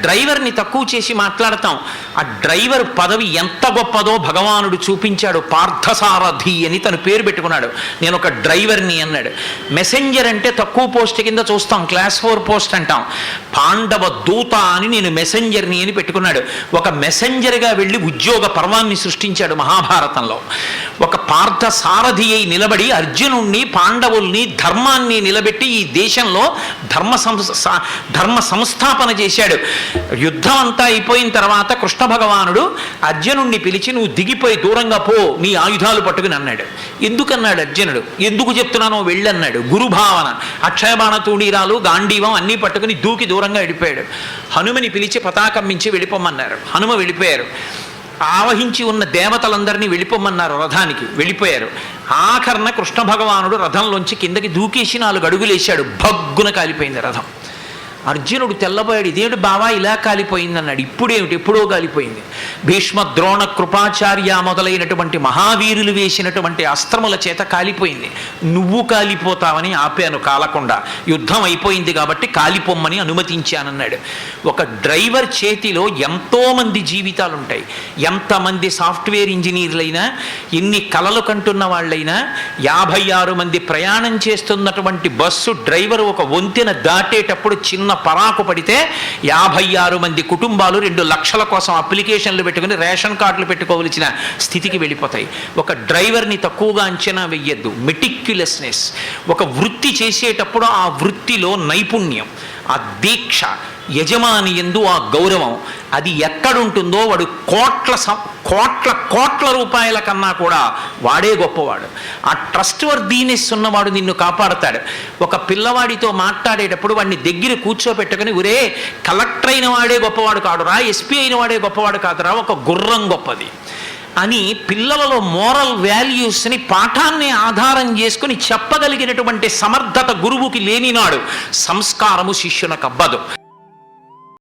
డ్రైవర్ని తక్కువ చేసి మాట్లాడతాం. ఆ డ్రైవర్ పదవి ఎంత గొప్పదో భగవానుడు చూపించాడు. పార్థసారథి అని తను పేరు పెట్టుకున్నాడు. నేను ఒక డ్రైవర్ని అన్నాడు. మెసెంజర్ అంటే తక్కువ పోస్ట్ కింద చూస్తాం, క్లాస్ 4 పోస్ట్ అంటాం. పాండవ దూత అని నేను మెసెంజర్ని అని పెట్టుకున్నాడు. ఒక మెసెంజర్గా వెళ్ళి ఉద్యోగ పర్వాన్ని సృష్టించాడు మహాభారతంలో. ఒక పార్థసారథి అయి నిలబడి అర్జునుణ్ణి, పాండవుల్ని, ధర్మాన్ని నిలబెట్టి ఈ దేశంలో ధర్మ సంస్థాపన చేశాడు. యుద్ధం అంతా అయిపోయిన తర్వాత కృష్ణ భగవానుడు అర్జునుణ్ణి పిలిచి, నువ్వు దిగిపోయి దూరంగా పో, నీ ఆయుధాలు పట్టుకుని అన్నాడు. ఎందుకన్నాడు అర్జునుడు? ఎందుకు చెప్తున్నానో వెళ్ళన్నాడు. గురుభావన, అక్షయబాణ తూణీరాలు, గాంధీవం అన్నీ పట్టుకుని దూకి దూరంగా వెళ్ళిపోయాడు. హనుమని పిలిచి పతాకం మించి వెళ్ళిపోమన్నారు. హనుమ వెళ్ళిపోయారు. ఆవహించి ఉన్న దేవతలందరినీ వెళ్ళిపోమన్నారు, రథానికి వెళ్ళిపోయారు. ఆఖరణ కృష్ణ భగవానుడు రథంలోంచి కిందకి దూకేసి 4 అడుగులేశాడు. భగ్గున కాలిపోయింది రథం. అర్జునుడు తెల్లబోయాడు. ఇదేమిటి బావా ఇలా కాలిపోయింది అన్నాడు. ఇప్పుడేమిటి, ఎప్పుడో కాలిపోయింది. భీష్మ, ద్రోణ, కృపాచార్య మొదలైనటువంటి మహావీరులు వేసినటువంటి అస్త్రముల చేత కాలిపోయింది. నువ్వు కాలిపోతావని ఆపాను కాలకుండా. యుద్ధం అయిపోయింది కాబట్టి కాలిపోమ్మని అనుమతించానన్నాడు. ఒక డ్రైవర్ చేతిలో ఎంతోమంది జీవితాలు ఉంటాయి. ఎంతమంది సాఫ్ట్వేర్ ఇంజనీర్లైనా, ఎన్ని కలలు కంటున్న వాళ్ళైనా, 56 మంది ప్రయాణం చేస్తున్నటువంటి బస్సు డ్రైవర్ ఒక వంతెన దాటేటప్పుడు చిన్న పరాకు పడితే 56 మంది కుటుంబాలు 2 లక్షల కోసం అప్లికేషన్లు పెట్టుకుని రేషన్ కార్డులు పెట్టుకోవలసిన స్థితికి వెళ్ళిపోతాయి. ఒక డ్రైవర్ని తక్కువగా అంచనా వెయ్యొద్దు. మెటిక్యులస్నెస్, ఒక వృత్తి చేసేటప్పుడు ఆ వృత్తిలో నైపుణ్యం, ఆ దీక్ష, యజమాని యందు ఆ గౌరవం, అది ఎక్కడుంటుందో వాడు కోట్ల రూపాయల కన్నా కూడా వాడే గొప్పవాడు. ఆ ట్రస్ట్ వర్దీనెస్ ఉన్నవాడు నిన్ను కాపాడతాడు. ఒక పిల్లవాడితో మాట్లాడేటప్పుడు వాడిని దగ్గర కూర్చోపెట్టుకుని, ఒరే కలెక్టర్ అయిన వాడే గొప్పవాడు కాదురా, ఎస్పీ అయిన వాడే గొప్పవాడు కాదురా, ఒక గుర్రం గొప్పది అని పిల్లలలో మోరల్ వాల్యూస్ని, పాఠాన్ని ఆధారం చేసుకుని చెప్పగలిగినటువంటి సమర్థత గురువుకి లేనినాడు సంస్కారము శిష్యునకు అబ్బదు.